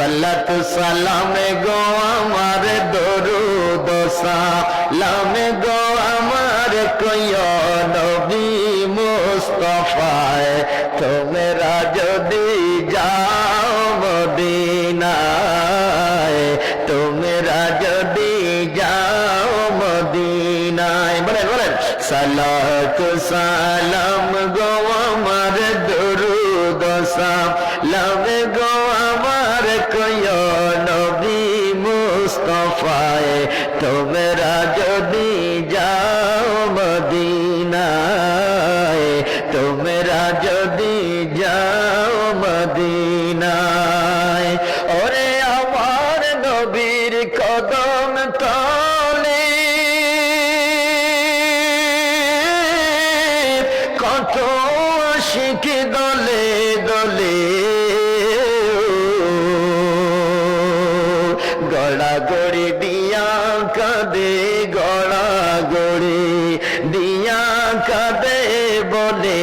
সাল্লাত সালামে গো আমার দরুদ সালামে গো আমার কইয় নবী মুস্তাফায় তোমরা যদি যাও মদিনায় তোমরা যদি যাও মদিনায় বলেন বলেন সালাত সালাম গো আমার দরুদ সালাম গো আমার কইয় নবী মুস্তাফায় তোমরা যদি যাও মদিনায় তোমরা যদি যাও মদিনায় ওরে আমার নবীর কদম তলে কত আশিক দলে দলে গড়াগড়ি দিয়া কাঁদে গড়াগড়ি দিয়া কাঁদে বলে